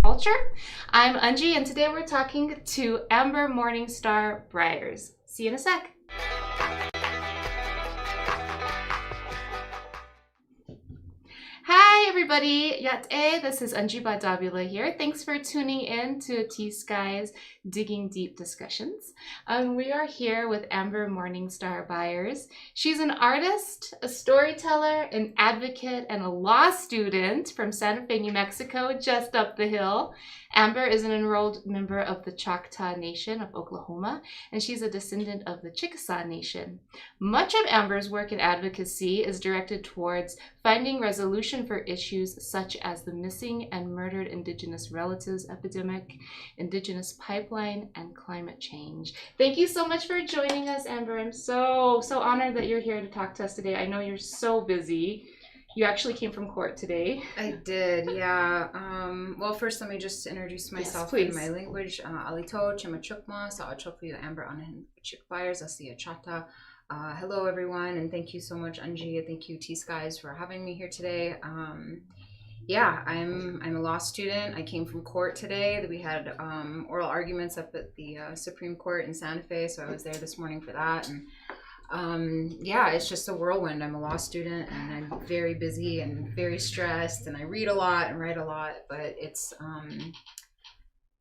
culture. I'm Unji, and today we're talking to Amber Morning Star Byars. See you in a sec. Hi everybody, Yate, this is Unji Badabula here. Thanks for tuning in to T.Skies Digging Deep Discussions. We are here with Amber Morning Star Byars. She's an artist, a storyteller, an advocate, and a law student from Santa Fe, New Mexico, just up the hill. Amber is an enrolled member of the Choctaw Nation of Oklahoma, and she's a descendant of the Chickasaw Nation. Much of Amber's work in advocacy is directed towards finding resolution for issues such as the missing and murdered Indigenous relatives epidemic, Indigenous pipeline, and climate change. Thank you so much for joining us, Amber. I'm so honored that you're here to talk to us today. I know you're so busy. You actually came from court today. I did, yeah. Well, first let me just introduce myself in my language. Alito, Chimachukma, Sa'achopu, Amber Anahin Byars, Asiya Chata. Hello everyone, and thank you so much, Unji. Thank you, T.Skies, for having me here today. Yeah, I'm a law student. I came from court today. We had oral arguments up at the Supreme Court in Santa Fe, so I was there this morning for that. And yeah, it's just a whirlwind. I'm a law student, and I'm very busy and very stressed, and I read a lot and write a lot, but it's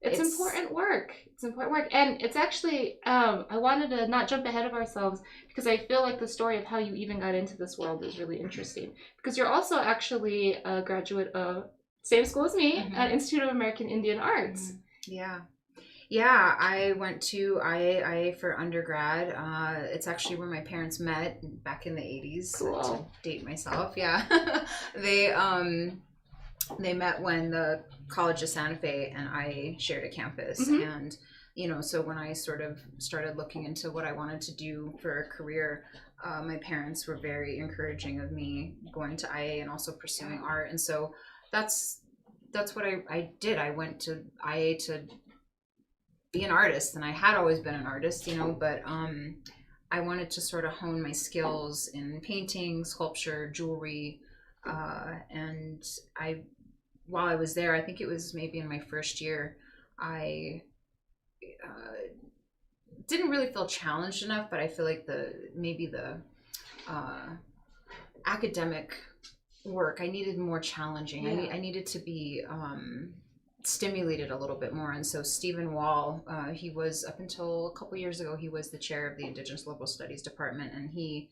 important work. It's important work. And it's actually, I wanted to not jump ahead of ourselves because I feel like the story of how you even got into this world is really interesting. Because you're also actually a graduate of same school as me, at Institute of American Indian Arts. Yeah, I went to IAIA for undergrad. It's actually where my parents met back in the 80s. Cool. To date myself, yeah. They met when the College of Santa Fe and I shared a campus. And, you know, so when I sort of started looking into what I wanted to do for a career, my parents were very encouraging of me going to IA and also pursuing art. And so that's what I did. I went to IA to be an artist, and I had always been an artist, you know, but I wanted to sort of hone my skills in painting, sculpture, jewelry, and while I was there, I think it was maybe in my first year, I didn't really feel challenged enough, but I feel like the academic work, I needed more challenging. I needed to be stimulated a little bit more. And so Stephen Wall, he was, up until a couple years ago, he was the chair of the Indigenous Liberal Studies Department, and he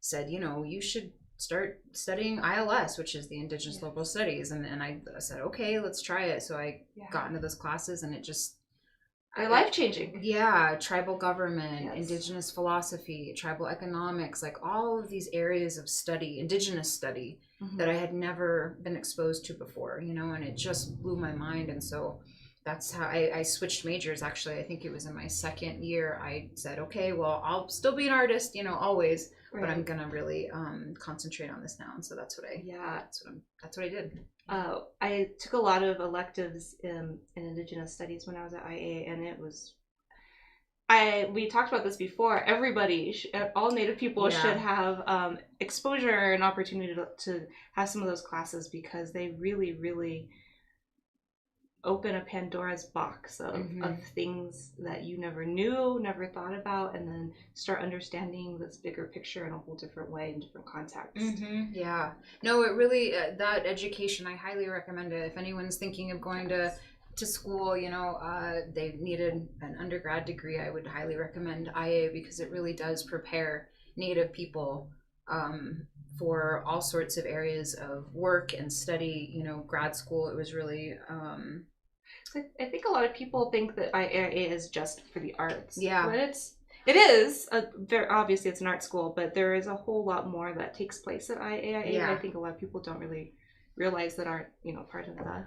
said, you know, you should start studying ILS, which is the Indigenous Liberal Studies. And I said, okay, let's try it. So I got into those classes, and it just... They're life-changing. Yeah, tribal government, Indigenous philosophy, tribal economics, like all of these areas of study, Indigenous study, that I had never been exposed to before, you know, and it just blew my mind. And so that's how I switched majors. Actually, I think it was in my second year. I said, okay, well, I'll still be an artist, you know, always, but I'm gonna really concentrate on this now. And so that's what I did. I took a lot of electives in Indigenous studies when I was at IA, and it was, we talked about this before, everybody, all Native people should have exposure and opportunity to have some of those classes, because they really, really open a Pandora's box of things that you never knew, never thought about, and then start understanding this bigger picture in a whole different way, in different contexts. Yeah. No, it really, that education, I highly recommend it. If anyone's thinking of going to school, you know, they needed an undergrad degree, I would highly recommend IA, because it really does prepare Native people for all sorts of areas of work and study. You know, grad school, it was really... I think a lot of people think that IAIA is just for the arts. Yeah. But it is. Obviously, it's an art school, but there is a whole lot more that takes place at IAIA. Yeah. I think a lot of people don't really realize that aren't, you know, part of the world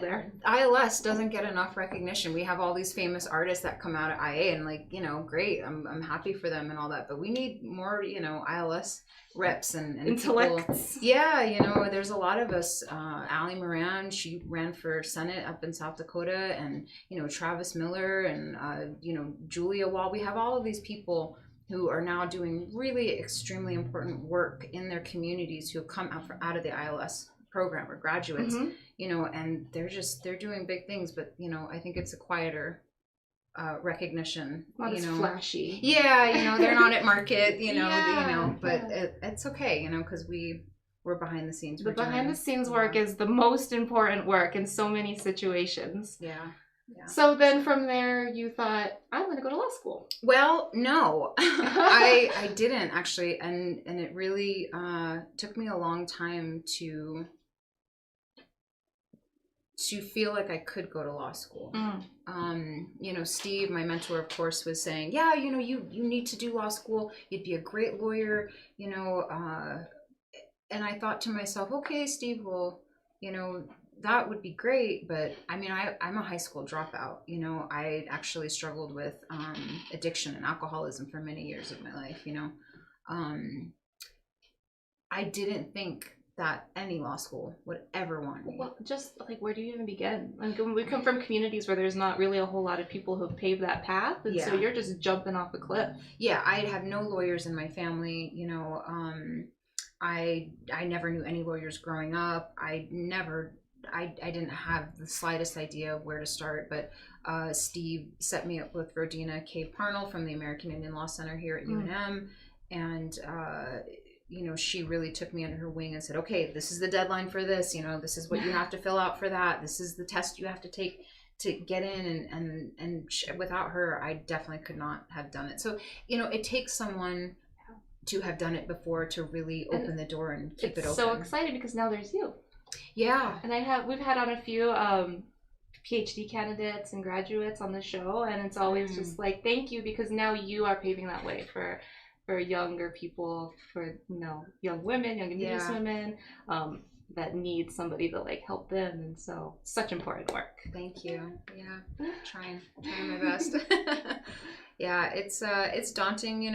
there. ILS doesn't get enough recognition. We have all these famous artists that come out of IA, and like, you know, great. I'm happy for them and all that, but we need more, you know, ILS reps and intellects. People. Yeah, you know, there's a lot of us. Ali Moran, she ran for Senate up in South Dakota, and you know, Travis Miller, and you know, Julia Wall. We have all of these people who are now doing really extremely important work in their communities, who have come out of the ILS program, or graduates. and they're doing big things, but I think it's a quieter recognition. Not as flashy. Yeah, they're not at market, Yeah, but it's okay, because we're behind the scenes. The behind the scenes work is the most important work in so many situations. Yeah. So then from there you thought, I'm going to go to law school. Well, no, I didn't actually. And it really took me a long time to feel like I could go to law school. Steve, my mentor, of course, was saying, yeah, you need to do law school. You'd be a great lawyer, and I thought to myself, okay, Steve, well, that would be great, but I mean, I'm a high school dropout. I actually struggled with addiction and alcoholism for many years of my life. I didn't think that any law school would ever want me. Well, just like, where do you even begin? Like, we come from communities where there's not really a whole lot of people who've paved that path, and so you're just jumping off a cliff. Yeah, I have no lawyers in my family. I never knew any lawyers growing up. I didn't have the slightest idea of where to start, but Steve set me up with Rodina K. Parnell from the American Indian Law Center here at UNM, and she really took me under her wing and said, okay, this is the deadline for this, this is what you have to fill out for that, this is the test you have to take to get in, and without her, I definitely could not have done it. So, it takes someone to have done it before to really open the door and keep it open. So excited because now there's you. Yeah. And we've had on a few PhD candidates and graduates on the show, and it's always just like, thank you, because now you are paving that way for younger people, for young women, young Indigenous women that need somebody to like help them, and so such important work. Thank you. Yeah, trying my best. Yeah, it's daunting.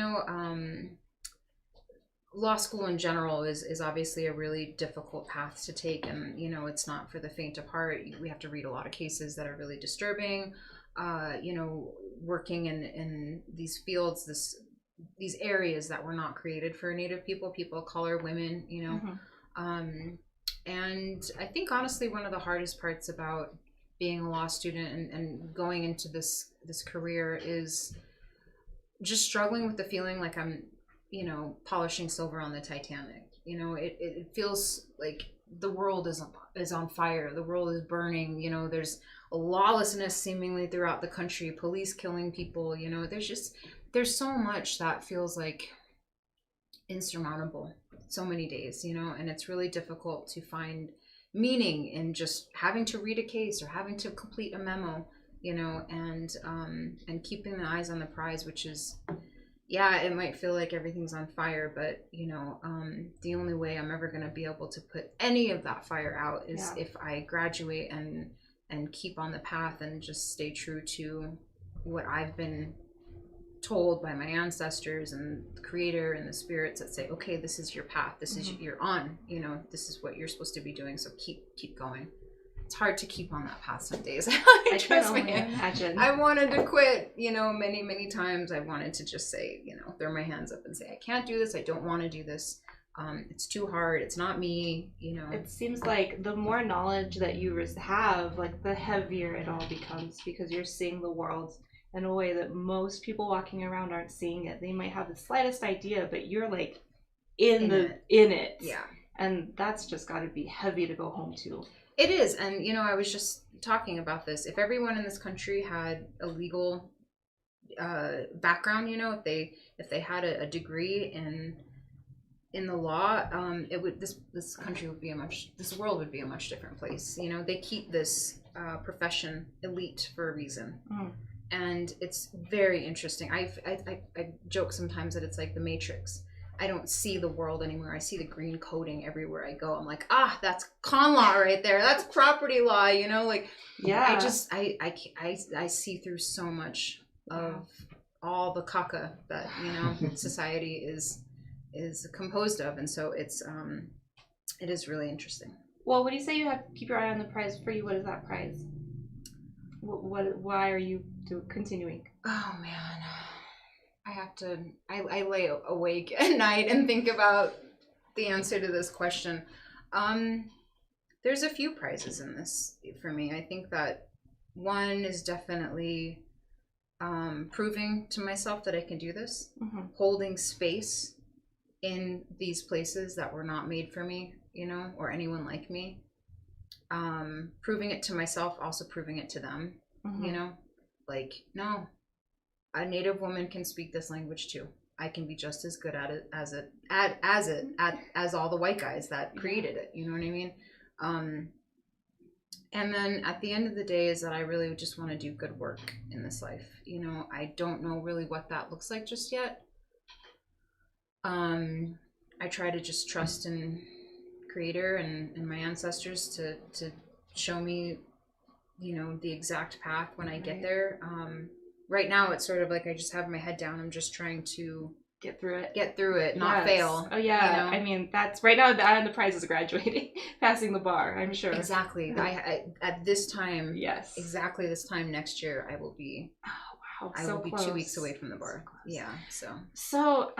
Law school in general is obviously a really difficult path to take, and it's not for the faint of heart. We have to read a lot of cases that are really disturbing. Working in these fields, these areas that were not created for Native people of color, women, and I think honestly one of the hardest parts about being a law student and going into this career is just struggling with the feeling like I'm polishing silver on the Titanic. It feels like the world is on fire, the world is burning, there's a lawlessness seemingly throughout the country, police killing people, there's so much that feels like insurmountable so many days, and it's really difficult to find meaning in just having to read a case or having to complete a memo, and keeping the eyes on the prize, which is, it might feel like everything's on fire, but the only way I'm ever going to be able to put any of that fire out is if I graduate and keep on the path and just stay true to what I've been told by my ancestors and the creator and the spirits that say, okay, this is your path, this is you're on, this is what you're supposed to be doing, so keep going. It's hard to keep on that path some days. I can only imagine. I wanted to quit, many times. I wanted to just say, throw my hands up and say, I can't do this, I don't want to do this, it's too hard, it's not me. It seems like the more knowledge that you have, like the heavier it all becomes, because you're seeing the world in a way that most people walking around aren't seeing it. They might have the slightest idea, but you're like in it. Yeah. And that's just got to be heavy to go home to. It is. And, I was just talking about this. If everyone in this country had a legal background, if they had a degree in the law, this country would be this world would be a much different place. They keep this profession elite for a reason. And it's very interesting. I joke sometimes that it's like the Matrix. I don't see the world anymore. I see the green coating everywhere I go. I'm like, that's con law right there. That's property law, Yeah. I see through so much of all the caca that, society is composed of. And so it is really interesting. Well, when you say you have to keep your eye on the prize, for you, what is that prize? Why are you continuing? Oh man, I lay awake at night and think about the answer to this question. There's a few prizes in this for me. I think that one is definitely proving to myself that I can do this, holding space in these places that were not made for me, you know, or anyone like me. Proving it to myself, also proving it to them, you know, like, no, a Native woman can speak this language too. I can be just as good at it as all the white guys that created it. You know what I mean? And then at the end of the day is that I really just want to do good work in this life. You know, I don't know really what that looks like just yet. I try to just trust in Creator and my ancestors to show me, you know, the exact path when I get there. Right now it's sort of like I just have my head down. I'm just trying to get through it, not fail. Oh yeah, you know? I mean, that's right now the prize is graduating, passing the bar, I'm sure. Exactly. I at this time, yes, exactly this time next year, I will be. Oh wow, I so will be close. 2 weeks away from the bar. So yeah. So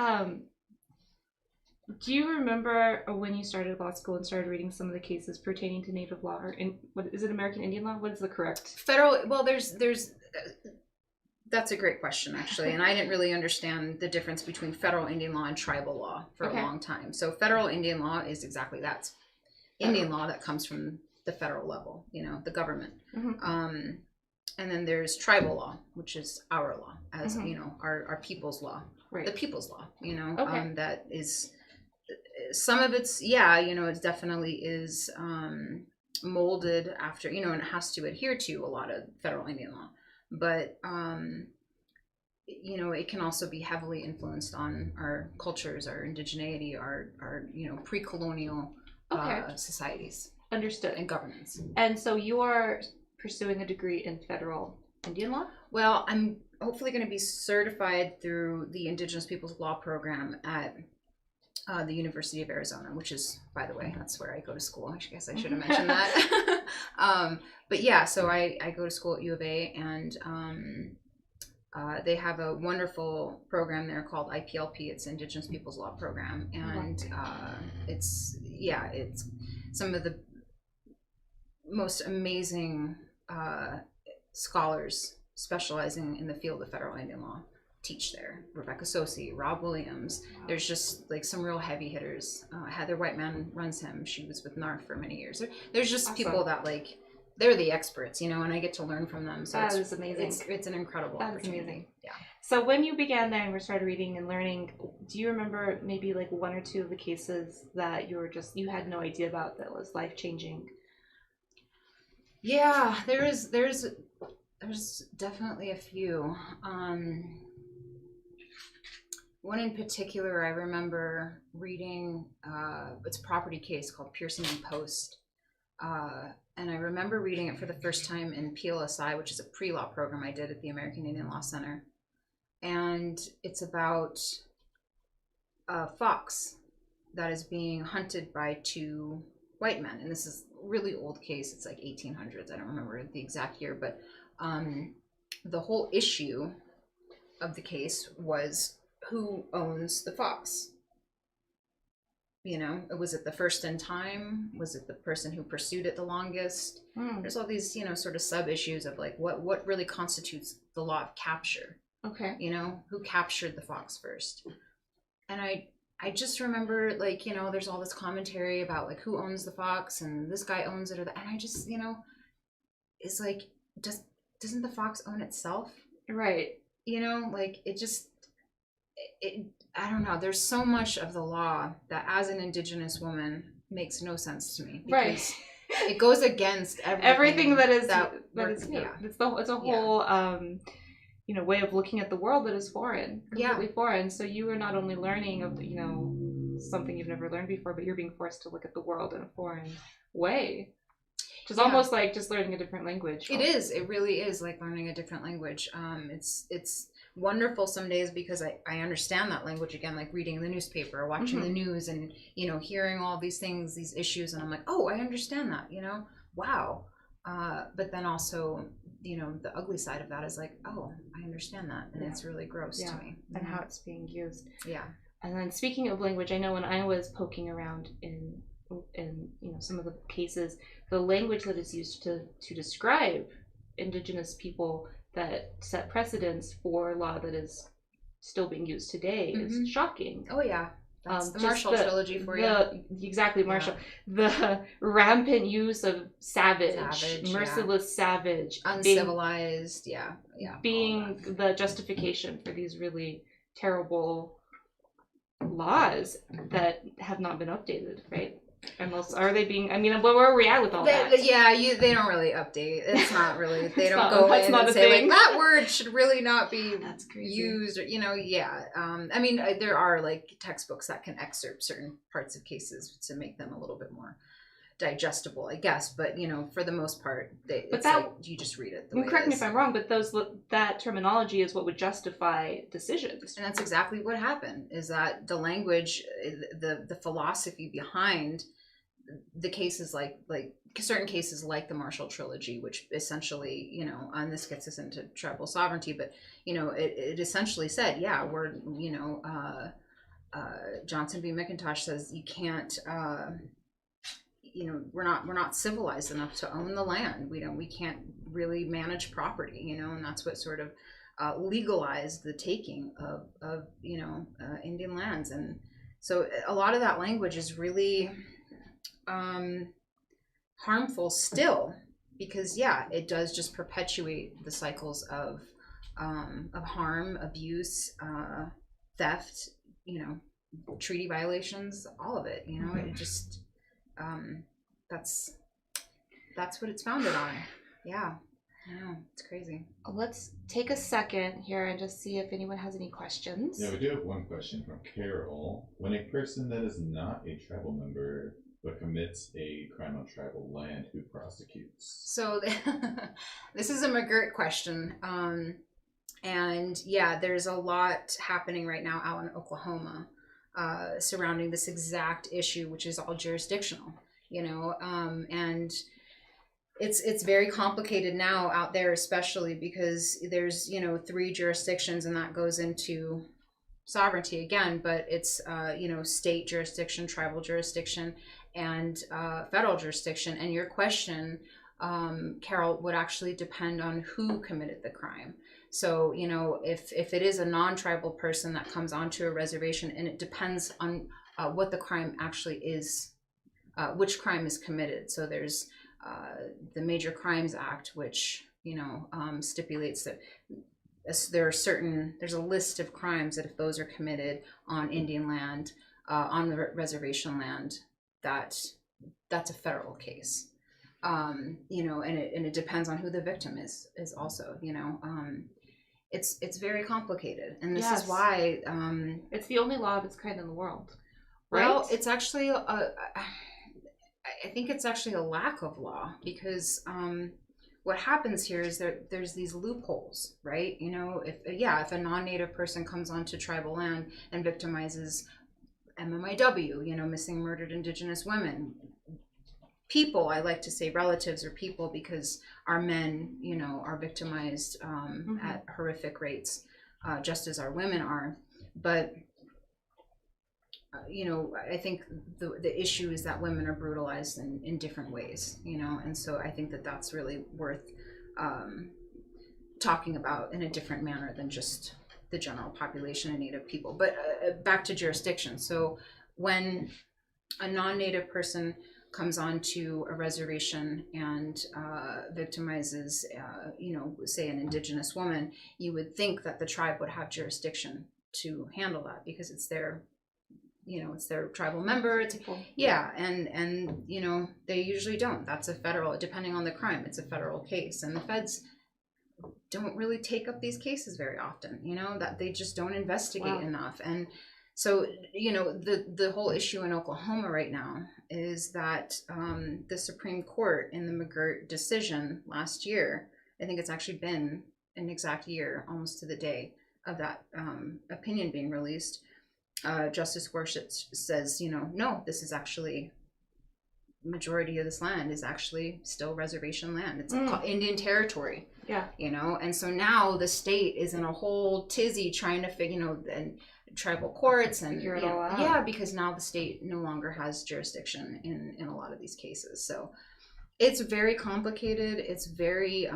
do you remember when you started law school and started reading some of the cases pertaining to Native law, or in what is it, American Indian law? What is the correct federal? Well, there's that's a great question, actually, and I didn't really understand the difference between federal Indian law and tribal law for a long time. So federal Indian law is exactly that. Indian law that comes from the federal level, you know, the government. And then there's tribal law, which is our law, as you know, our people's law, the people's law, you know, that is, some of it's, you know, it definitely is molded after, you know, and it has to adhere to a lot of federal Indian law. But, you know, it can also be heavily influenced on our cultures, our indigeneity, our you know, pre-colonial societies. Understood. And governance. And so you are pursuing a degree in federal Indian law? Well, I'm hopefully going to be certified through the Indigenous Peoples Law program at the University of Arizona, which is, by the way, that's where I go to school. I guess I should have mentioned that. But yeah, so I go to school at U of A, and they have a wonderful program there called IPLP. It's Indigenous Peoples Law Program, and it's some of the most amazing scholars specializing in the field of federal Indian law teach there. Rebecca Sosi, Rob Williams. There's just like some real heavy hitters. Heather Whiteman runs him. She was with NARF for many years. There's just people that, like, they're the experts, you know, and I get to learn from them. So that is amazing. It's an incredible opportunity. Amazing. Yeah. So when you began there and started reading and learning, do you remember maybe like one or two of the cases that you had no idea about that was life changing? Yeah, there's definitely a few. One in particular I remember reading, it's a property case called Pearson and Post. And I remember reading it for the first time in PLSI, which is a pre-law program I did at the American Indian Law Center. And it's about a fox that is being hunted by two white men. And this is a really old case. It's like 1800s. I don't remember the exact year, but the whole issue of the case was who owns the fox. You know, was it the first in time? Was it the person who pursued it the longest? There's all these, you know, sort of sub issues of like what really constitutes the law of capture. Okay. You know, who captured the fox first? And I just remember, like, you know, there's all this commentary about like who owns the fox and this guy owns it, or that, and I just, you know, it's like, doesn't the fox own itself? Right. You know, like it I don't know. There's so much of the law that, as an Indigenous woman, makes no sense to me. Because it goes against everything that is yeah. It's a whole you know, way of looking at the world that is foreign, completely foreign. So you are not only learning of, you know, something you've never learned before, but you're being forced to look at the world in a foreign way. Which is almost like just learning a different language. It is. It really is like learning a different language. It's wonderful some days because I understand that language again, like reading the newspaper, watching the news, and, you know, hearing all these things, these issues, and I'm like, oh, I understand that, you know, wow. But then also, you know, the ugly side of that is like, oh, I understand that, and it's really gross to me. And how it's being used. Yeah. And then speaking of language, I know when I was poking around in some of the cases, the language that is used to describe Indigenous people that set precedents for law that is still being used today is shocking. Oh yeah. That's the Marshall trilogy for you. Exactly, Marshall. Yeah. The rampant use of savage merciless savage, uncivilized, being the justification for these really terrible laws that have not been updated, right? Unless, are they being? I mean, where are we at with all that? Yeah, they don't really update. It's not really. They don't go in and say like that word should really not be used. Or, I mean, there are like textbooks that can excerpt certain parts of cases to make them a little bit more digestible, I guess. But for the most part, you just read it. Correct me if I'm wrong, but that terminology is what would justify decisions. And that's exactly what happened. Is that the language, the philosophy behind the cases like certain cases like the Marshall trilogy, which essentially, and this gets us into tribal sovereignty, but it essentially said, we're Johnson v. McIntosh says you can't. We're not civilized enough to own the land. We can't really manage property, and that's what sort of legalized the taking of Indian lands. And so a lot of that language is really harmful still, because it does just perpetuate the cycles of harm, abuse, theft, treaty violations, all of it. It just that's what it's founded on. Yeah, I know, it's crazy. Let's take a second here and just see if anyone has any questions. Yeah, we do have one question from Carol. When a person that is not a tribal member but commits a crime on tribal land, who prosecutes? So this is a McGirt question. And there's a lot happening right now out in Oklahoma surrounding this exact issue, which is all jurisdictional, and it's very complicated now out there, especially because there's 3 jurisdictions, and that goes into sovereignty again, but it's state jurisdiction, tribal jurisdiction, and federal jurisdiction. And your question, Carol, would actually depend on who committed the crime. So, if it is a non-tribal person that comes onto a reservation, and it depends on what the crime actually is, which crime is committed. So there's the Major Crimes Act, which, stipulates that there's a list of crimes that if those are committed on Indian land, on the reservation land, that's a federal case. And it depends on who the victim is also, it's very complicated. And this is why it's the only law of its kind in the world. Right? Well, it's actually I think it's actually a lack of law, because what happens here is there's these loopholes, right? If a non-native person comes onto tribal land and victimizes MMIW, missing murdered Indigenous women, people, I like to say relatives or people, because our men, are victimized at horrific rates, just as our women are. But I think the issue is that women are brutalized in different ways, and so I think that's really worth talking about in a different manner than just the general population of Native people. But back to jurisdiction. So when a non-Native person comes onto a reservation and victimizes, say an Indigenous woman, you would think that the tribe would have jurisdiction to handle that, because it's their tribal member. And they usually don't. That's a federal, depending on the crime, it's a federal case, and the feds don't really take up these cases very often. That they just don't investigate enough. And so the whole issue in Oklahoma right now is that the Supreme Court, in the McGirt decision last year, I think it's actually been an exact year, almost to the day of that opinion being released, Justice Gorsuch says, no, this is actually majority of this land is actually still reservation land. It's Indian territory. Yeah. You know, and so now the state is in a whole tizzy trying to figure, you know, and tribal courts and figure it all out. Yeah, because now the state no longer has jurisdiction in a lot of these cases. So it's very complicated. It's a very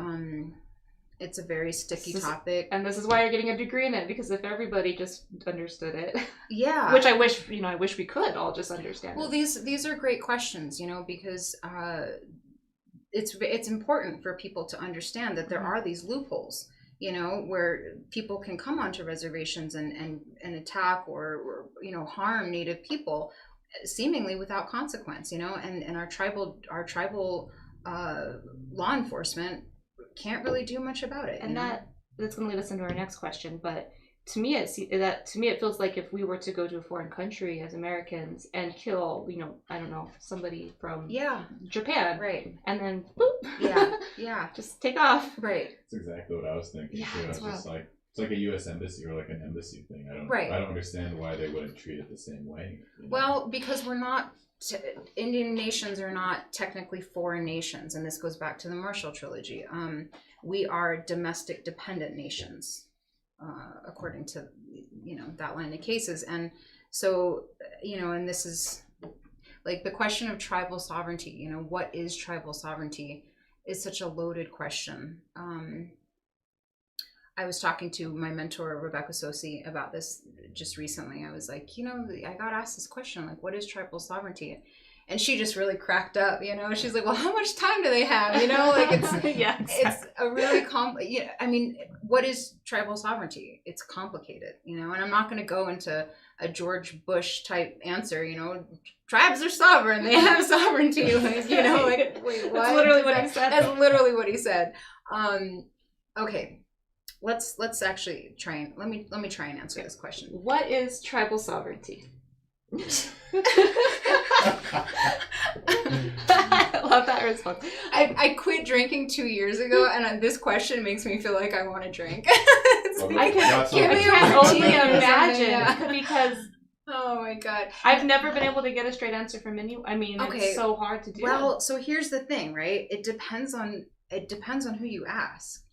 sticky topic. And this is why you're getting a degree in it, because if everybody just understood it. Yeah. Which I wish we could all just understand. Well, these are great questions, you know, because it's important for people to understand that there are these loopholes, you know, where people can come onto reservations and attack or you know, harm Native people seemingly without consequence, you know, and our tribal law enforcement can't really do much about it. And that's going to lead us into our next question. But to me, it feels like if we were to go to a foreign country as Americans and kill, you know, I don't know, somebody from Japan, right, and then boop, just take off, right. That's exactly what I was thinking too. I was just like, it's like a U.S. embassy or like an embassy thing. I don't understand why they wouldn't treat it the same way. You know? Well, because we're not. Indian nations are not technically foreign nations, and this goes back to the Marshall Trilogy. We are domestic dependent nations, according to, you know, that line of cases. And so, you know, and this is like the question of tribal sovereignty. You know, what is tribal sovereignty is such a loaded question. I was talking to my mentor, Rebecca Sosi, about this just recently. I was like, you know, I got asked this question, like, what is tribal sovereignty? And she just really cracked up, you know. She's like, well, how much time do they have? You know, like it's it's a really I mean, what is tribal sovereignty? It's complicated, you know, and I'm not going to go into a George Bush type answer, you know, tribes are sovereign, they have sovereignty, like, you know, like, wait, what? That's literally what he said. That's literally what he said. Okay. Let's actually try and let me try and answer this question. What is tribal sovereignty? I love that response. I quit drinking 2 years ago, and this question makes me feel like I want to drink. I can only imagine because. Oh my God. I've never been able to get a straight answer from anyone. I mean, it's so hard to do. Well, so here's the thing, right? It depends on who you ask.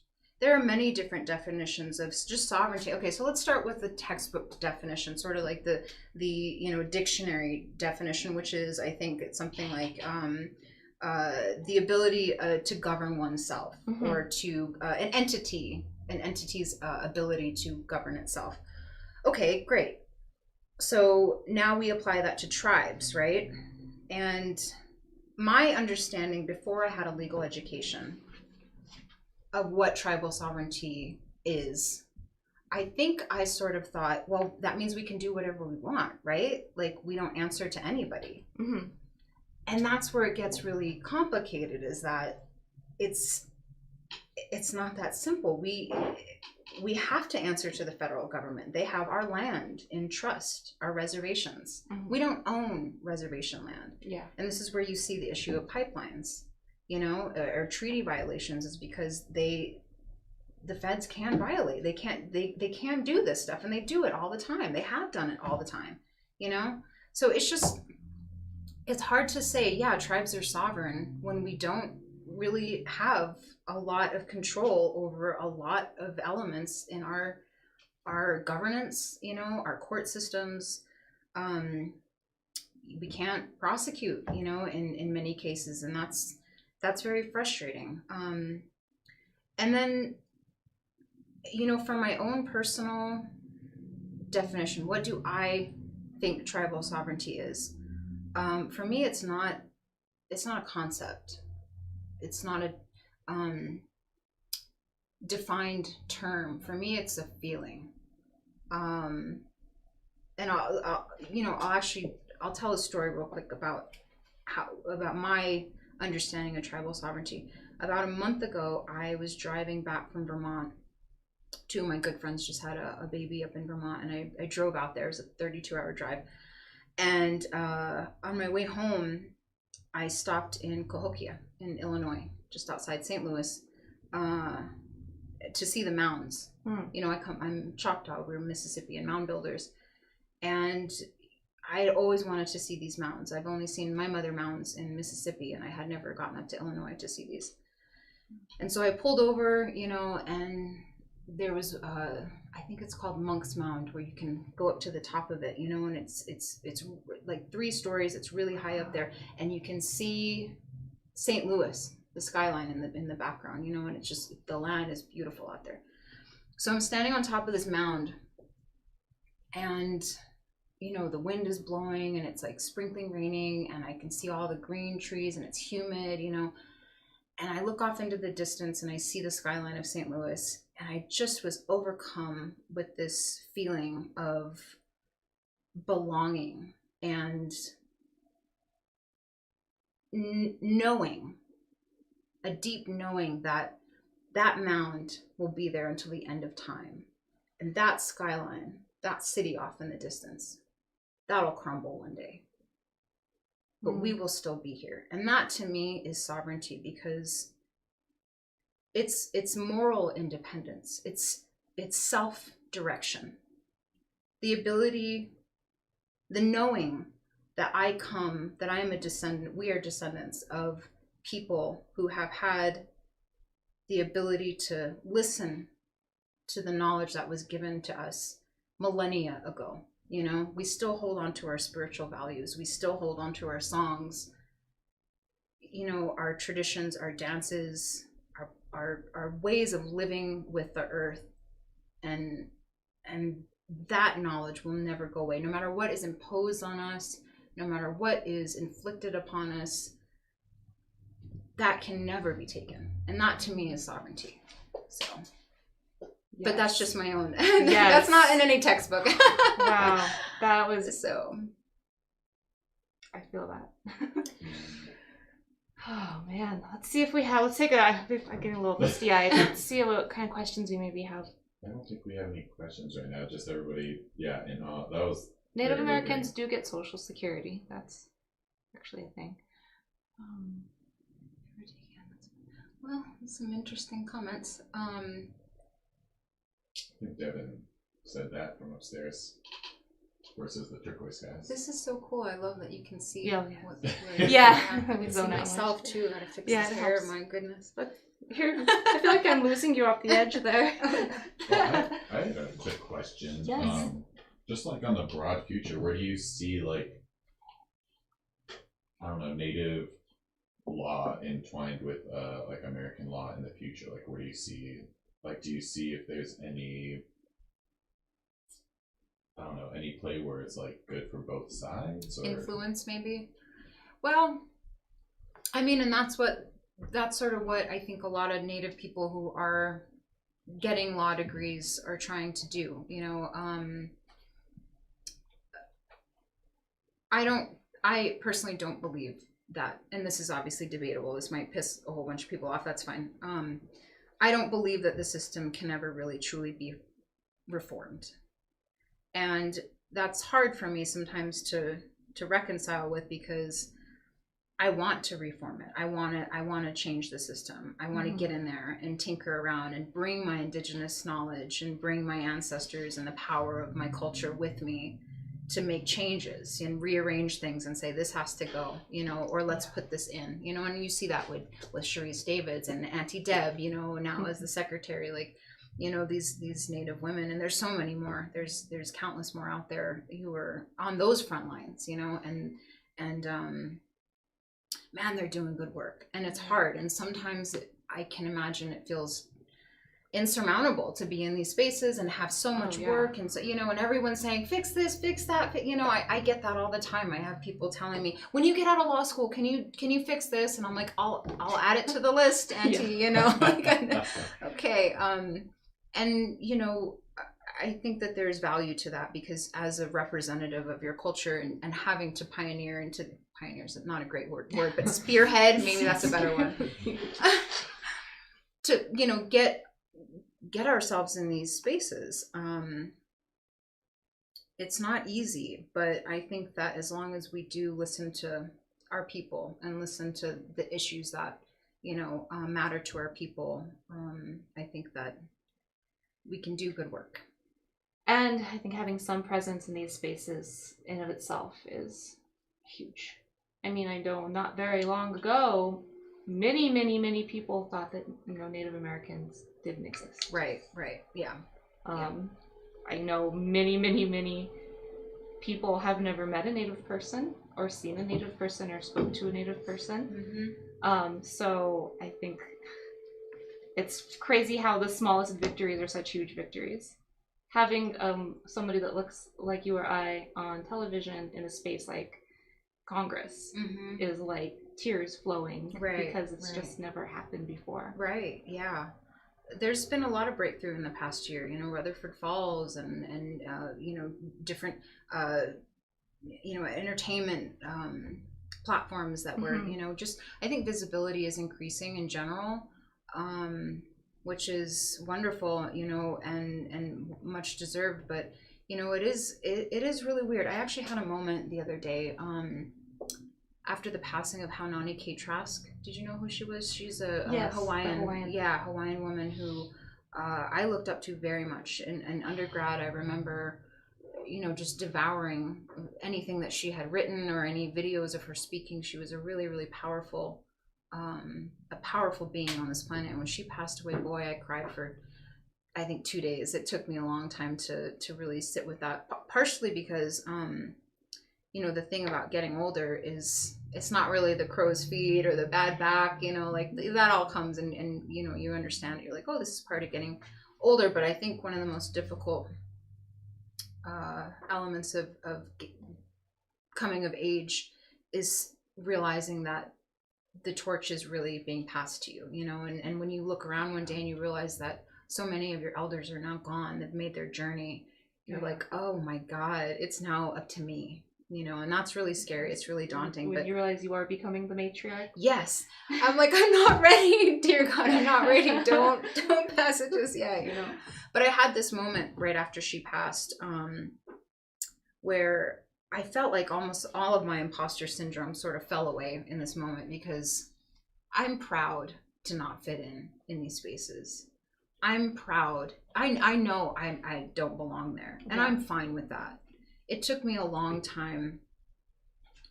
There are many different definitions of just sovereignty. Okay, so let's start with the textbook definition, sort of like the you know, dictionary definition, which is, I think it's something like the ability to govern oneself, or to an entity's ability to govern itself. Okay, great. So now we apply that to tribes, right? And my understanding before I had a legal education of what tribal sovereignty is, I think I sort of thought, well, that means we can do whatever we want, right? Like, we don't answer to anybody. And that's where it gets really complicated, is that it's not that simple. We have to answer to the federal government. They have our land in trust, our reservations. We don't own reservation land. Yeah. And this is where you see the issue of pipelines, you know, or treaty violations, is because the feds can violate. They can do this stuff, and they do it all the time. They have done it all the time, you know? So it's hard to say, yeah, tribes are sovereign when we don't really have a lot of control over a lot of elements in our governance, you know, our court systems. We can't prosecute, you know, in many cases, and that's very frustrating. And then, you know, for my own personal definition, what do I think tribal sovereignty is? For me, it's not a concept. It's not a defined term. For me, it's a feeling. And I'll tell a story real quick about my understanding of tribal sovereignty. About a month ago, I was driving back from Vermont. Two of my good friends just had a baby up in Vermont, and I drove out there. It was a 32-hour drive. And on my way home, I stopped in Cahokia in Illinois, just outside St. Louis, to see the mounds. You know, I'm Choctaw. We're Mississippi and mound builders. And I always wanted to see these mounds. I've only seen my mother mounds in Mississippi, and I had never gotten up to Illinois to see these. And so I pulled over, you know, and there was I think it's called Monk's Mound, where you can go up to the top of it, you know, and it's like 3 stories. It's really high up there, and you can see St. Louis, the skyline in the background, you know, and it's just, the land is beautiful out there. So I'm standing on top of this mound, and you know, the wind is blowing and it's like sprinkling raining, and I can see all the green trees, and it's humid, you know, and I look off into the distance and I see the skyline of St. Louis, and I just was overcome with this feeling of belonging and knowing, a deep knowing that that mound will be there until the end of time. And that skyline, that city off in the distance, that'll crumble one day. But we will still be here. And that to me is sovereignty, because it's moral independence. It's self-direction. The ability, the knowing that I am a descendant, we are descendants of people who have had the ability to listen to the knowledge that was given to us millennia ago. You know, we still hold on to our spiritual values. We still hold on to our songs, you know, our traditions, our dances, our ways of living with the earth. And that knowledge will never go away, no matter what is imposed on us, no matter what is inflicted upon us. That can never be taken. And that to me is sovereignty. So, yes. But that's just my own. Yes. That's not in any textbook. Wow. That was so. I feel that. Oh man. Let's see if we have, let's take a, I'm getting a little misty-eyed. Let's see what kind of questions we maybe have. I don't think we have any questions right now. Just everybody, yeah, and that was Native Americans do get Social Security. That's actually a thing. Well, some interesting comments. I think Devin said that from upstairs versus the turquoise skies. This is so cool. I love that you can see. Yeah, I can see myself too. How to fix this hair. Helps. My goodness. But here, I feel like I'm losing you off the edge there. Well, I had a quick question. Yes. Just like on the broad future, where do you see, like, I don't know, Native law entwined with like American law in the future? Like, where do you see, like, do you see if there's any, I don't know, any play where it's like good for both sides, or influence maybe? Well, I mean, and that's sort of what I think a lot of Native people who are getting law degrees are trying to do, you know. I personally don't believe that, and this is obviously debatable, this might piss a whole bunch of people off, that's fine. I don't believe that the system can ever really truly be reformed. And that's hard for me sometimes to reconcile with, because I want to reform it. I want to change the system. I want to get in there and tinker around and bring my Indigenous knowledge and bring my ancestors and the power of my culture with me to make changes and rearrange things and say, this has to go, you know, or let's put this in, you know. And you see that with Sharice Davids and Auntie Deb, you know, now as the secretary, like, you know, these Native women, and there's so many more. There's countless more out there who are on those front lines, you know, and man, they're doing good work, and it's hard, and sometimes I can imagine it feels insurmountable to be in these spaces and have so much work, and so, you know, and everyone's saying fix this, fix that, you know. I get that all the time. I have people telling me, when you get out of law school, can you fix this? And I'm like, I'll add it to the list, Auntie, you know. Like, okay. And you know, I think that there's value to that, because as a representative of your culture and having to pioneer's not a great word, but spearhead, maybe that's a better one, to, you know, get ourselves in these spaces. It's not easy, but I think that as long as we do listen to our people and listen to the issues that, you know, matter to our people, I think that we can do good work. And I think having some presence in these spaces in of itself is huge. I mean, I know not very long ago, many people thought that, you know, Native Americans didn't exist. Right, yeah. I know many people have never met a Native person or seen a Native person or spoke to a Native person. So I think it's crazy how the smallest victories are such huge victories. Having somebody that looks like you or I on television in a space like Congress is like tears flowing, because it's just never happened before. Right, yeah. There's been a lot of breakthrough in the past year, you know, Rutherford Falls and you know, different you know, entertainment platforms that were, you know, just, I think visibility is increasing in general, which is wonderful, you know, and much deserved. But you know, it is really weird. I actually had a moment the other day after the passing of Haunani K. Trask. Did you know who she was? She's a Hawaiian woman who I looked up to very much. In undergrad, I remember, you know, just devouring anything that she had written or any videos of her speaking. She was a really powerful being on this planet. And when she passed away, boy, I cried for, I think, 2 days. It took me a long time to really sit with that, partially because you know, the thing about getting older is it's not really the crow's feet or the bad back, you know, like that all comes and you know, you understand it. You're like, oh, this is part of getting older. But I think one of the most difficult elements of coming of age is realizing that the torch is really being passed to you, you know, and when you look around one day and you realize that so many of your elders are now gone, they've made their journey, you're like, oh my God, it's now up to me, you know, and that's really scary. It's really daunting. When but you realize you are becoming the matriarch. Yes. I'm like, I'm not ready, dear God, I'm not ready. Don't pass it just yet, you know. But I had this moment right after she passed, where I felt like almost all of my imposter syndrome sort of fell away in this moment, because I'm proud to not fit in these spaces. I'm proud. I know I don't belong there, and I'm fine with that. It took me a long time,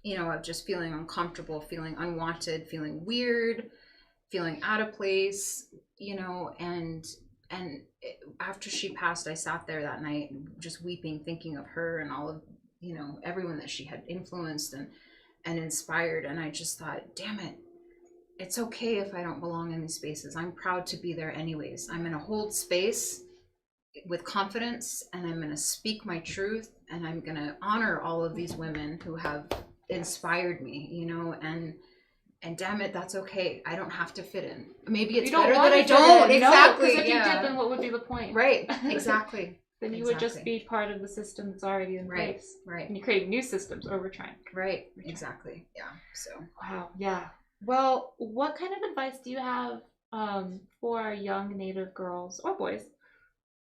you know, of just feeling uncomfortable, feeling unwanted, feeling weird, feeling out of place, you know, and after she passed, I sat there that night just weeping, thinking of her and all of, you know, everyone that she had influenced and inspired. And I just thought, damn it, it's okay if I don't belong in these spaces. I'm proud to be there anyways. I'm going to hold space with confidence, and I'm going to speak my truth, and I'm going to honor all of these women who have inspired me, you know, and damn it, that's okay. I don't have to fit in. Maybe it's better that I don't. Exactly. Because if you did, then what would be the point? Right. Exactly. Then you would just be part of the system that's already in place. Right. And you create new systems, or we're trying. Right. Exactly. Yeah. So. Wow. Yeah. Well, what kind of advice do you have for young Native girls or boys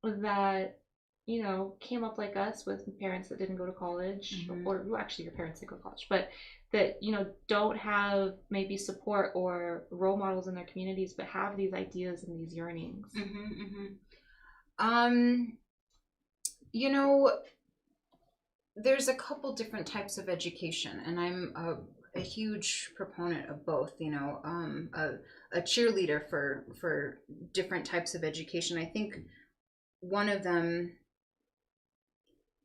that, you know, came up like us with parents that didn't go to college, or well, actually your parents did go to college, but that, you know, don't have maybe support or role models in their communities, but have these ideas and these yearnings? You know, there's a couple different types of education, and I'm a huge proponent of both, you know, a cheerleader for different types of education. I think one of them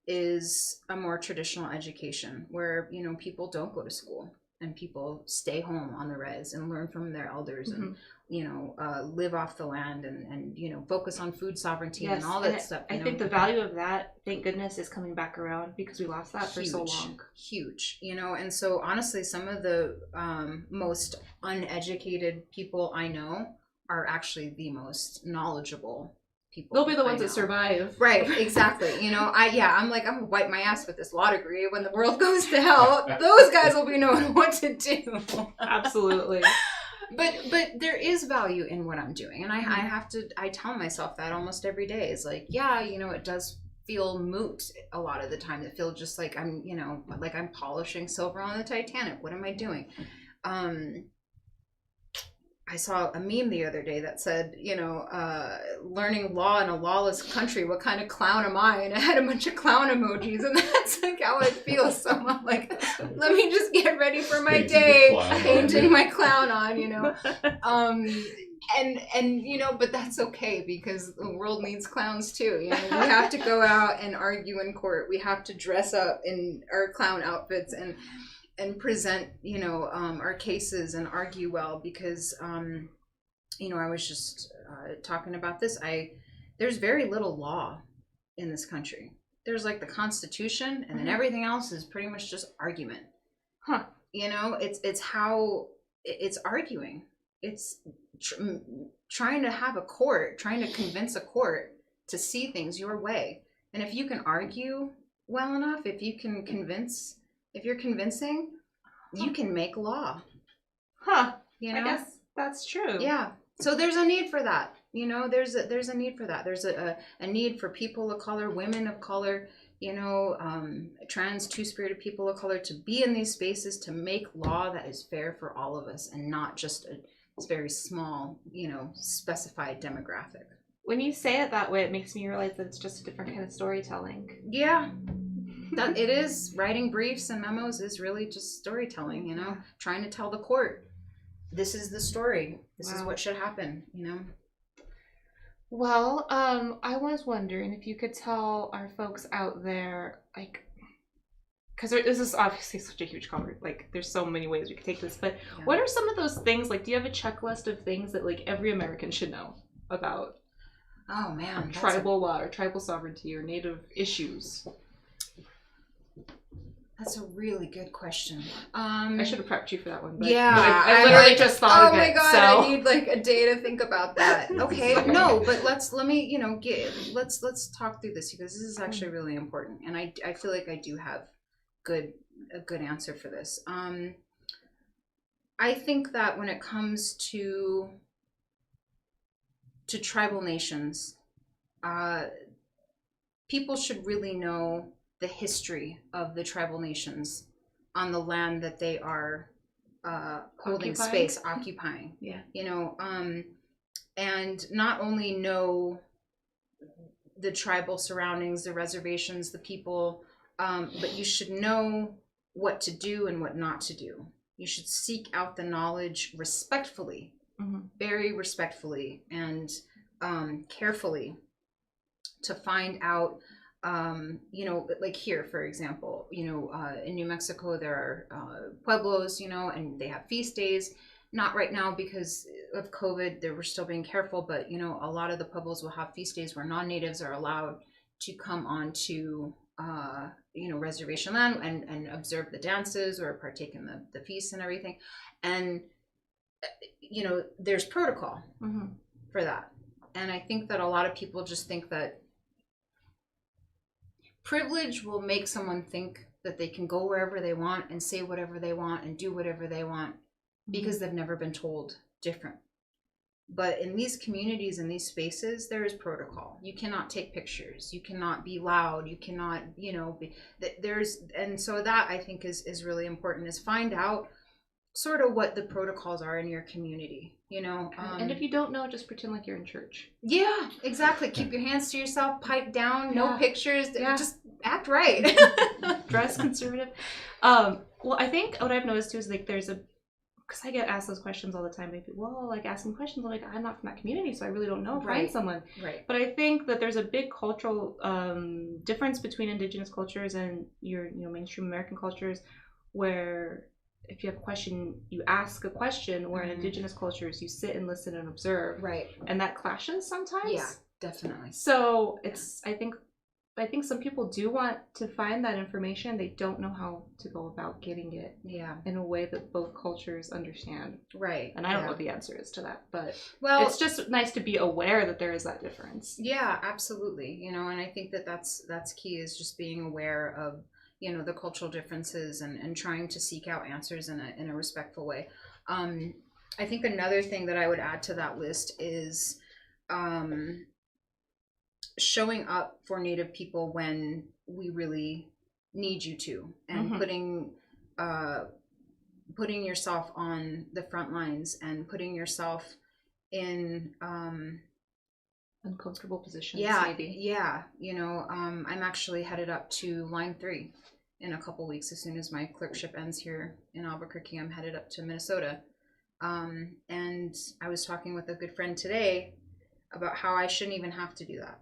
is a more traditional education where, you know, people don't go to school and people stay home on the res and learn from their elders and, you know, live off the land and, you know, focus on food sovereignty and all that stuff. I think the value of that, thank goodness, is coming back around, because we lost that for so long. Huge, you know, and so honestly, some of the most uneducated people I know are actually the most knowledgeable people. They'll be the ones that survive. Right, exactly. You know, I'm like, I'm gonna wipe my ass with this law degree. When the world goes to hell, those guys will be knowing what to do. Absolutely. But there is value in what I'm doing, and I tell myself that almost every day. It's like, yeah, you know, it does feel moot a lot of the time. It feels just like I'm, you know, like I'm polishing silver on the Titanic. What am I doing? I saw a meme the other day that said, learning law in a lawless country, what kind of clown am I? And it had a bunch of clown emojis, and that's like how it feels. So I'm like, let me just get ready for my day, painting my clown on, but that's okay, because the world needs clowns too. We have to go out and argue in court. We have to dress up in our clown outfits and present, our cases and argue well, because, I was just talking about this. There's very little law in this country. There's like the Constitution, and then everything else is pretty much just argument. Huh. It's arguing. It's trying to have a court, trying to convince a court to see things your way. And if you can argue well enough, if you're convincing, you can make law. Huh. I guess that's true. Yeah. So there's a need for that. There's a need for that. There's a need for people of color, women of color, trans, two-spirited people of color to be in these spaces, to make law that is fair for all of us, and not just a very small, specified demographic. When you say it that way, it makes me realize that it's just a different kind of storytelling. Yeah. That it is. Writing briefs and memos is really just storytelling, trying to tell the court, this is the story. This is what should happen, Well, I was wondering if you could tell our folks out there, like, because this is obviously such a huge conversation, like, there's so many ways we could take this, but what are some of those things, like, do you have a checklist of things that, like, every American should know about? Oh, man. Tribal law or tribal sovereignty or native issues? That's a really good question. I should have prepped you for that one. But, yeah, but I literally just thought of it. Oh my god, so. I need like a day to think about that. Okay, no, but let's talk through this, because this is actually really important, and I feel like I do have a good answer for this. I think that when it comes to tribal nations, people should really know the history of the tribal nations on the land that they are holding space, occupying. Yeah. And not only know the tribal surroundings, the reservations, the people, but you should know what to do and what not to do. You should seek out the knowledge respectfully, very respectfully, and carefully, to find out. Like here, for example, in New Mexico, there are pueblos, and they have feast days. Not right now because of COVID, we're still being careful, but, a lot of the pueblos will have feast days where non-natives are allowed to come onto, reservation land and observe the dances or partake in the feasts and everything. And, there's protocol for that. And I think that a lot of people just think that privilege will make someone think that they can go wherever they want and say whatever they want and do whatever they want because they've never been told different. But in these communities, in these spaces, there is protocol. You cannot take pictures. You cannot be loud. You cannot, and so that I think is really important, is find out sort of what the protocols are in your community, and if you don't know, just pretend like you're in church. Yeah, exactly. Keep your hands to yourself, pipe down, no pictures, just act right. Dress conservative. Well, I think what I've noticed too is like because I get asked those questions all the time by people, like asking questions, I'm like, I'm not from that community, so I really don't know. Find someone. Right. But I think that there's a big cultural difference between Indigenous cultures and your mainstream American cultures, where if you have a question, you ask a question, where in Indigenous cultures, you sit and listen and observe. Right. And that clashes sometimes. Yeah, definitely. So I think some people do want to find that information. They don't know how to go about getting it in a way that both cultures understand. Right. And I don't know what the answer is to that, but it's just nice to be aware that there is that difference. Yeah, absolutely. And I think that's key, is just being aware of the cultural differences and trying to seek out answers in a respectful way. I think another thing that I would add to that list is showing up for Native people when we really need you to, and putting putting yourself on the front lines and putting yourself in uncomfortable positions. yeah, Maybe. yeah. You know, I'm actually headed up to line 3 in a couple weeks. As soon as my clerkship ends here in Albuquerque, I'm headed up to Minnesota. And I was talking with a good friend today about how I shouldn't even have to do that.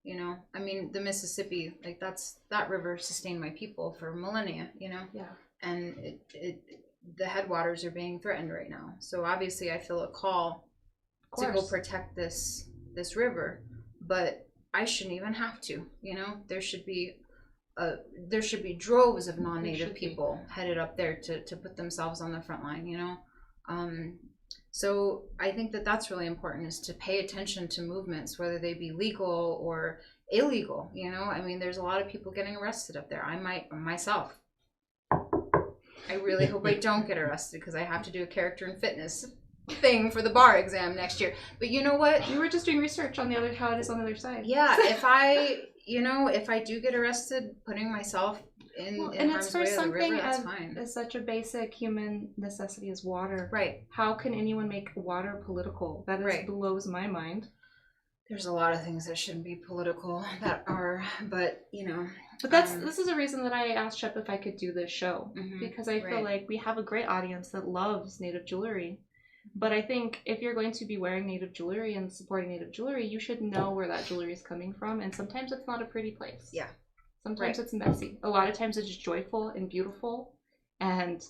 You know, I mean, the Mississippi, like that river sustained my people for millennia, you know? Yeah. And the headwaters are being threatened right now. So obviously I feel a call to go protect this river, but I shouldn't even have to, you know? There should be droves of non-native people headed up there to put themselves on the front line, you know? So I think that that's really important, is to pay attention to movements, whether they be legal or illegal, you know? I mean, there's a lot of people getting arrested up there. I might myself. I really hope I don't get arrested, because I have to do a character and fitness thing for the bar exam next year. But you know what? We were just doing research on how it is on the other side. Yeah, if I do get arrested, putting myself in harm's way of the river, that's fine. It's such a basic human necessity as water. Right. How can anyone make water political? That blows my mind. There's a lot of things that shouldn't be political that are, but you know. But this is a reason that I asked Shep if I could do this show, because I feel like we have a great audience that loves Native jewelry. But I think if you're going to be wearing Native jewelry and supporting Native jewelry, you should know where that jewelry is coming from. And sometimes it's not a pretty place. Yeah. Sometimes it's messy. A lot of times it's just joyful and beautiful and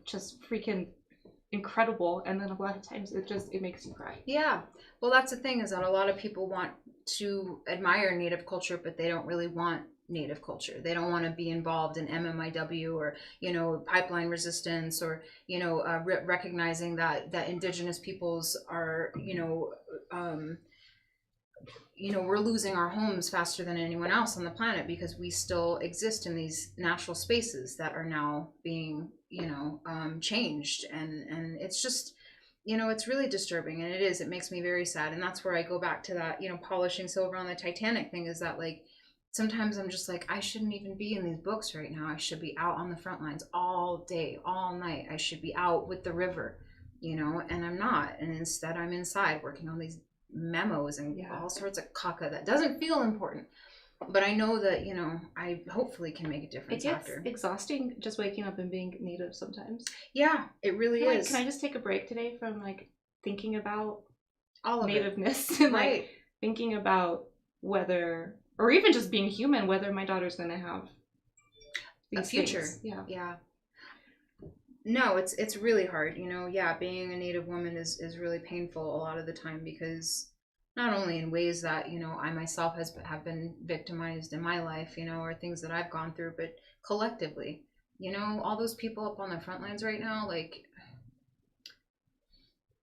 just freaking incredible. And then a lot of times it makes you cry. Yeah. Well, that's the thing, is that a lot of people want to admire Native culture, but they don't really want Native culture. They don't want to be involved in MMIW or, you know, pipeline resistance, or, you know, recognizing that Indigenous peoples are, we're losing our homes faster than anyone else on the planet, because we still exist in these natural spaces that are now being, changed. And it's just, it's really disturbing, and it makes me very sad. And that's where I go back to that, polishing silver on the Titanic thing, is that, like, sometimes I'm just like, I shouldn't even be in these books right now. I should be out on the front lines all day, all night. I should be out with the river, and I'm not. And instead I'm inside working on these memos and all sorts of caca that doesn't feel important. But I know that, I hopefully can make a difference after. It gets exhausting just waking up and being Native sometimes. Yeah, it really is. Can I just take a break today from, like, thinking about all of nativeness and like thinking about whether, or even just being human, whether my daughter's going to have a future. Things. Yeah. No, it's really hard. Being a Native woman is really painful a lot of the time, because not only in ways that, I myself have been victimized in my life, or things that I've gone through, but collectively, all those people up on the front lines right now, like,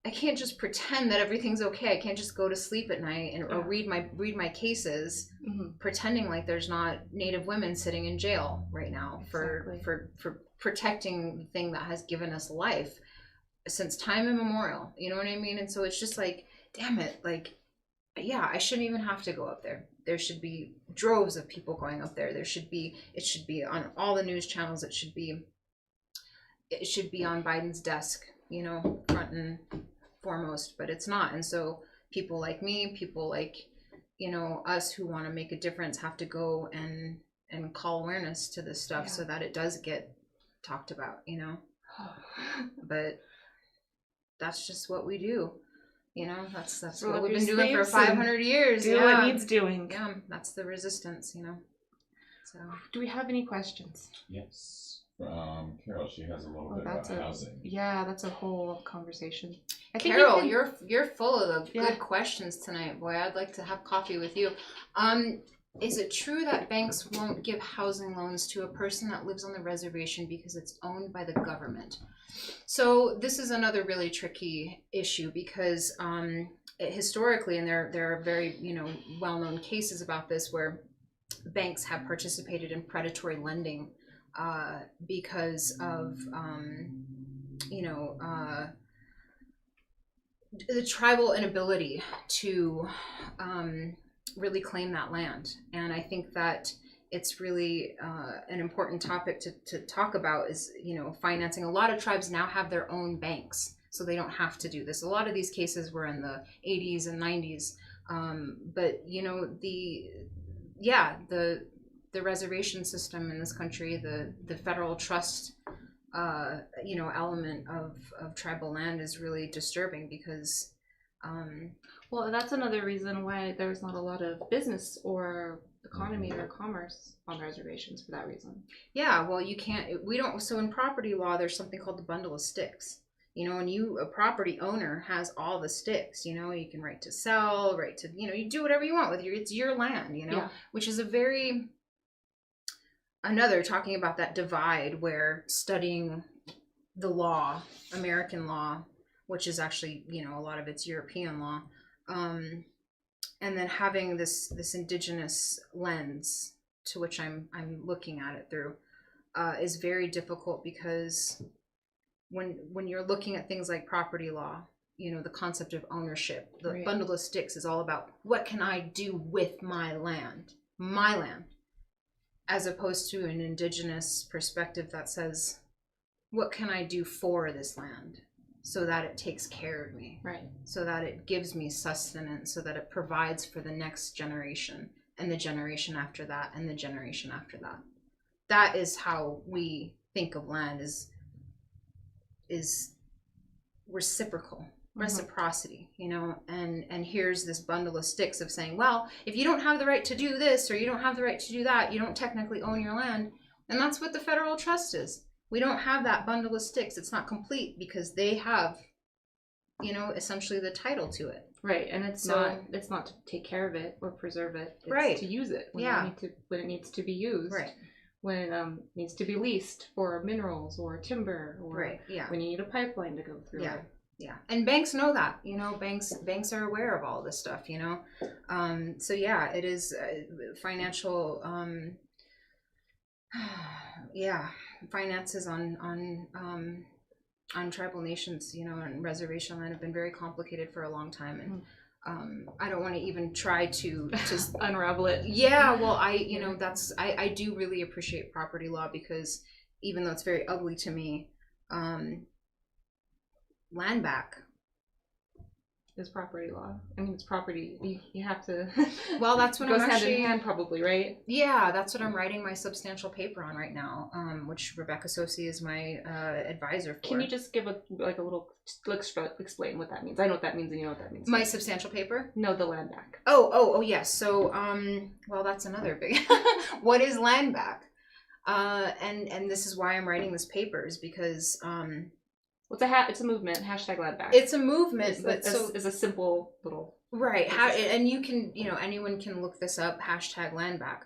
I can't just pretend that everything's okay. I can't just go to sleep at night or read my cases, pretending like there's not Native women sitting in jail right now for protecting the thing that has given us life since time immemorial. You know what I mean? And so it's just like, damn it, like, yeah, I shouldn't even have to go up there. There should be droves of people going up there. It should be on all the news channels. It should be on Biden's desk, front and foremost, but it's not. And so people like me, people like, us who want to make a difference, have to go and call awareness to this stuff so that it does get talked about, but that's just what we do. That's what we've been doing for 500 years. Do what needs doing. Yeah, that's the resistance, So, do we have any questions? Yes. Carol, she has a little bit about housing. Yeah, that's a whole conversation. Carol, you're full of the good questions tonight, boy. I'd like to have coffee with you. Is it true that banks won't give housing loans to a person that lives on the reservation because it's owned by the government? So this is another really tricky issue, because historically, and there are very well-known cases about this, where banks have participated in predatory lending because of the tribal inability to really claim that land. And I think that it's really an important topic to talk about is, financing. A lot of tribes now have their own banks, so they don't have to do this. A lot of these cases were in the 80s and 90s. But the reservation system in this country, the federal trust, element of tribal land is really disturbing because, well, that's another reason why there's not a lot of business or economy or commerce on reservations for that reason. Yeah, well, so in property law, there's something called the bundle of sticks. And a property owner has all the sticks, you can right to sell, right to, you do whatever you want with it's your land, Yeah. which is talking about that divide where studying the law, American law, which is actually, a lot of it's European law, and then having this Indigenous lens to which I'm looking at it through, is very difficult because when you're looking at things like property law, the concept of ownership, the Right. bundle of sticks is all about what can I do with my land, as opposed to an Indigenous perspective that says, what can I do for this land so that it takes care of me, Right. so that it gives me sustenance, so that it provides for the next generation and the generation after that and the generation after that. That is how we think of land, is reciprocity, and here's this bundle of sticks of saying, well, if you don't have the right to do this or you don't have the right to do that, you don't technically own your land. And that's what the federal trust is. We don't have that bundle of sticks. It's not complete because they have, essentially the title to it. Right, and it's not to take care of it or preserve it. It's right. to use it when it needs to be used. Right. When it needs to be leased for minerals or timber, or right. Yeah. when you need a pipeline to go through yeah. it. Yeah, and banks know that. Banks are aware of all this stuff. So yeah, it is financial. Finances on tribal nations, and reservation land have been very complicated for a long time, and I don't want to even try to unravel it. Yeah, well, I do really appreciate property law because even though it's very ugly to me, land back is property law. I mean, it's property. You have to. Well, that's what it goes I'm hand in hand, probably, right? Yeah, that's what I'm writing my substantial paper on right now, which Rebecca Sosi is my advisor for. Can you just give a little explain what that means? I know what that means, and you know what that means. My substantial paper? No, the land back. Oh, yes. So, well, that's another big. What is land back? And this is why I'm writing this paper, is because it's a movement. Hashtag land back. It's a movement, it's a simple little right. And you can, anyone can look this up. Hashtag land back.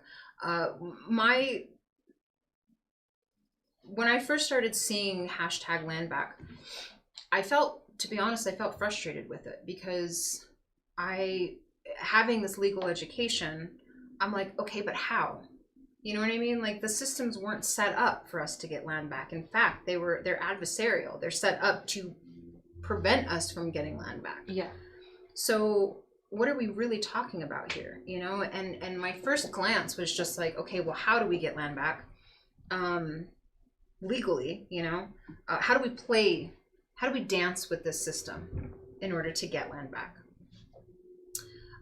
When I first started seeing hashtag land back, to be honest, I felt frustrated with it because having this legal education, I'm like, okay, but how? You know what I mean? Like, the systems weren't set up for us to get land back. In fact, they're adversarial. They're set up to prevent us from getting land back. Yeah. So what are we really talking about here? And my first glance was just like, okay, well, how do we get land back? Legally, how do we dance with this system in order to get land back?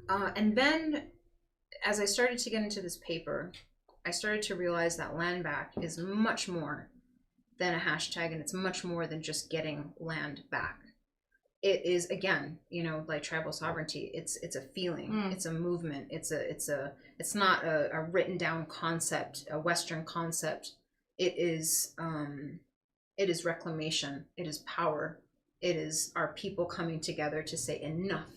And then as I started to get into this paper, I started to realize that land back is much more than a hashtag, and it's much more than just getting land back. It is, again, like tribal sovereignty. It's a feeling. It's a movement. It's not a written down concept, a Western concept. It is reclamation. It is power. It is our people coming together to say enough.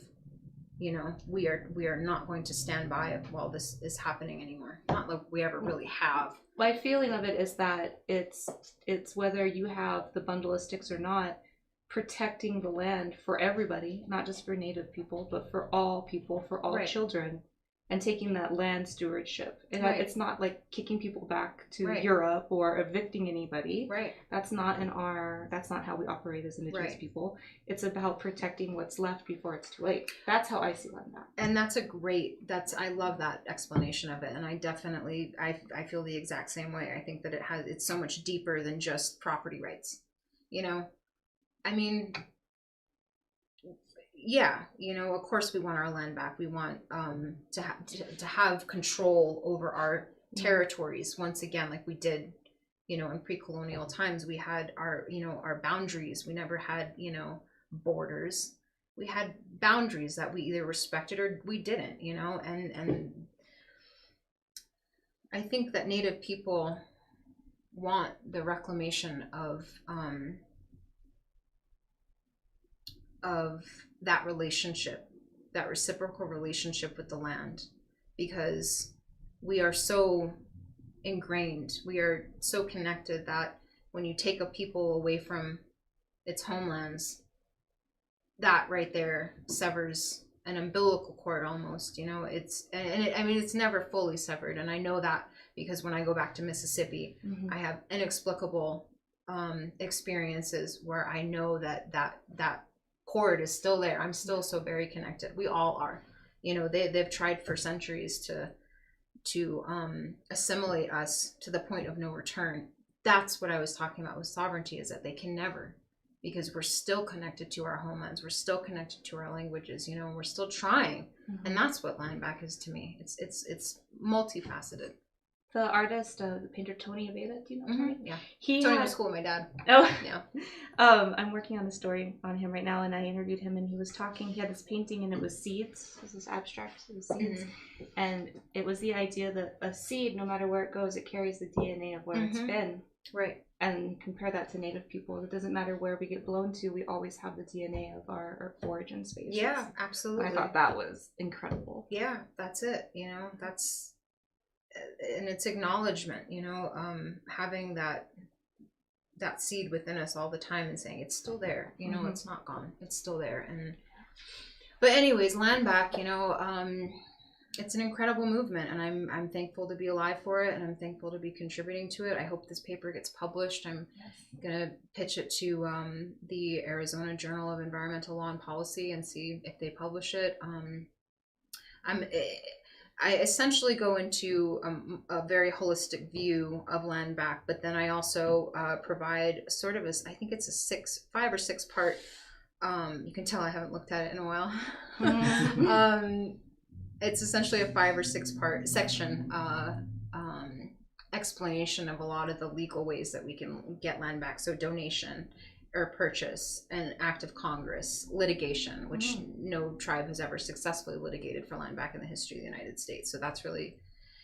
We are not going to stand by while this is happening anymore. Not like we ever really have. My feeling of it is that it's whether you have the bundle of sticks or not, protecting the land for everybody, not just for Native people, but for all people, for all right. children, and taking that land stewardship. Right. It's not like kicking people back to Right. Europe or evicting anybody. Right. That's not how we operate as Indigenous Right. people. It's about protecting what's left before it's too late. That's how I see land back. And I love that explanation of it. And I definitely, I feel the exact same way. I think that it's so much deeper than just property rights. You know, I mean, yeah, you know, of course we want our land back. We want to have control over our territories once again, like we did, you know, in pre-colonial times. We had our boundaries. We never had, you know, borders. We had boundaries that we either respected or we didn't, you know, and I think that Native people want the reclamation of that relationship, that reciprocal relationship with the land, because we are so ingrained, we are so connected that when you take a people away from its homelands, that right there severs an umbilical cord almost, you know. I mean, it's never fully severed, and I know that because when I go back to Mississippi, I have inexplicable experiences where I know that cord is still there. I'm still so very connected. We all are. You know, they've tried for centuries to assimilate us to the point of no return. That's what I was talking about with sovereignty, is that they can never, because we're still connected to our homelands. We're still connected to our languages, you know, and we're still trying. And that's what land back is to me. It's multifaceted. The artist, the painter Tony Aveda, do you know Tony? Yeah. Tony went to school with my dad. Oh. Yeah. I'm working on a story on him right now, and I interviewed him, and he was talking. He had this painting, and it was seeds. It was this abstract. It was seeds. And it was the idea that a seed, no matter where it goes, it carries the DNA of where it's been. Right. And compare that to Native people. It doesn't matter where we get blown to, we always have the DNA of our origin spaces. Yeah, absolutely. I thought that was incredible. Yeah, that's it. You know, and it's acknowledgement, you know, having that seed within us all the time and saying it's still there, you know, it's not gone, it's still there. But anyways, land back, you know, it's an incredible movement, and I'm thankful to be alive for it, and I'm thankful to be contributing to it. I hope this paper gets published. I'm gonna pitch it to the Arizona Journal of Environmental Law and Policy and see if they publish it. I essentially go into a very holistic view of land back, but then I also provide sort of I think it's a 5 or 6 part. You can tell I haven't looked at it in a while. It's essentially a 5 or 6 part section explanation of a lot of the legal ways that we can get land back. So donation or purchase, an act of Congress, litigation, which no tribe has ever successfully litigated for land back in the history of the United States. So that's really,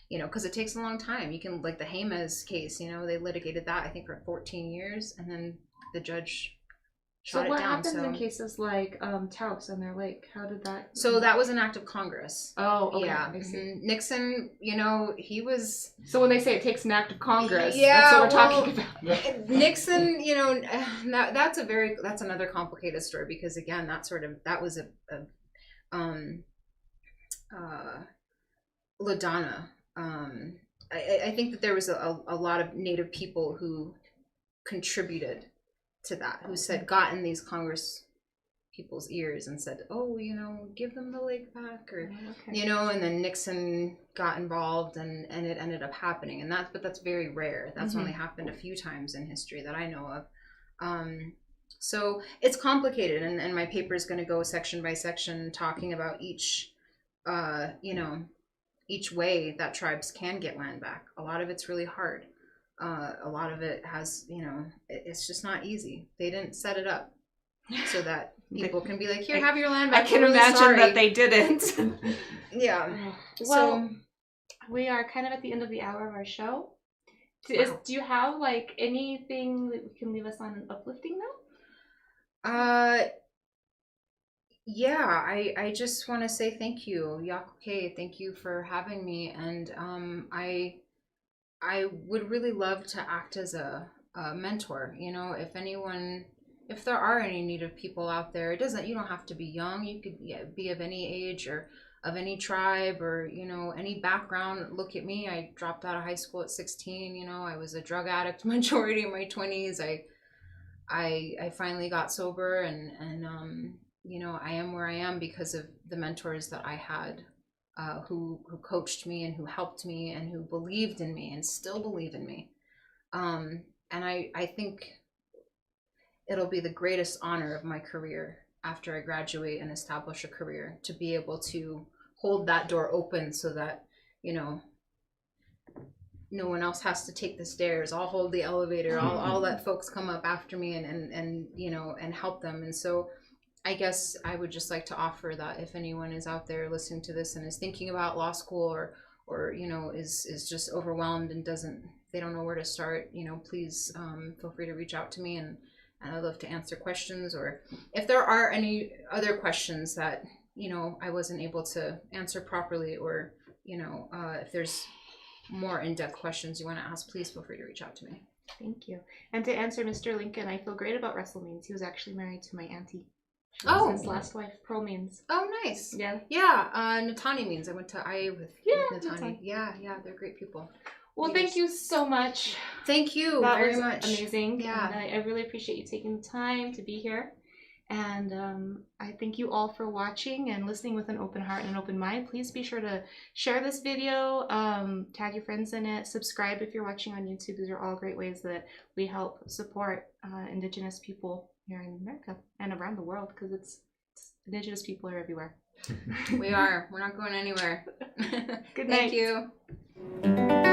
you know, because it takes a long time. You can, like the Jemez case, you know, they litigated that I think for 14 years, and then the judge shot it down. So what happens in cases like Taos and their lake? How did that? So that was an act of Congress. Oh, okay. Yeah. Nixon, you know, he was. So when they say it takes an act of Congress, yeah, that's what we're talking about. Nixon, you know, that's another complicated story, because again, that was LaDonna. I think that there was a lot of Native people who contributed to that, who got in these Congress people's ears and said, oh, you know, give them the lake back, or you know, and then Nixon got involved, and it ended up happening, but that's very rare. That's only happened a few times in history that I know of. So it's complicated, and my paper is going to go section by section, talking about each you know, each way that tribes can get land back. A lot of it's really hard. A lot of it has, you know, it's just not easy. They didn't set it up so that people can be like, here, have your land back. I can imagine that they didn't. Yeah. Well, we are kind of at the end of the hour of our show. Do you have like anything that we can leave us on an uplifting note? Yeah, I just want to say thank you, Yakuke. Thank you for having me, and I would really love to act as a mentor. You know, if there are any Native people out there, you don't have to be young. You could be of any age, or of any tribe or, you know, any background. Look at me. I dropped out of high school at 16. You know, I was a drug addict majority of my 20s. I finally got sober, and you know, I am where I am because of the mentors that I had, who coached me and who helped me and who believed in me and still believe in me. And I think it'll be the greatest honor of my career after I graduate and establish a career to be able to hold that door open so that, you know, no one else has to take the stairs. I'll hold the elevator. I'll let folks come up after me and you know, and help them. And so I guess I would just like to offer that if anyone is out there listening to this and is thinking about law school or you know, is just overwhelmed and they don't know where to start, you know, please feel free to reach out to me, and I'd love to answer questions, or if there are any other questions that, you know, I wasn't able to answer properly, or, you know, if there's more in-depth questions you want to ask, please feel free to reach out to me. Thank you. And to answer Mr. Lincoln, I feel great about Russell Means. He was actually married to my auntie. She was his last wife, Pearl Means. Oh, nice. Yeah. Yeah, Natani Means. I went to IA with Natani. Natani. Yeah, they're great people. Well, thank you so much. Thank you very much. Amazing. Yeah. And I really appreciate you taking the time to be here. And I thank you all for watching and listening with an open heart and an open mind. Please be sure to share this video, tag your friends in it, subscribe if you're watching on YouTube. These are all great ways that we help support Indigenous people here in America and around the world, because Indigenous people are everywhere. We are. We're not going anywhere. Good night. Thank you.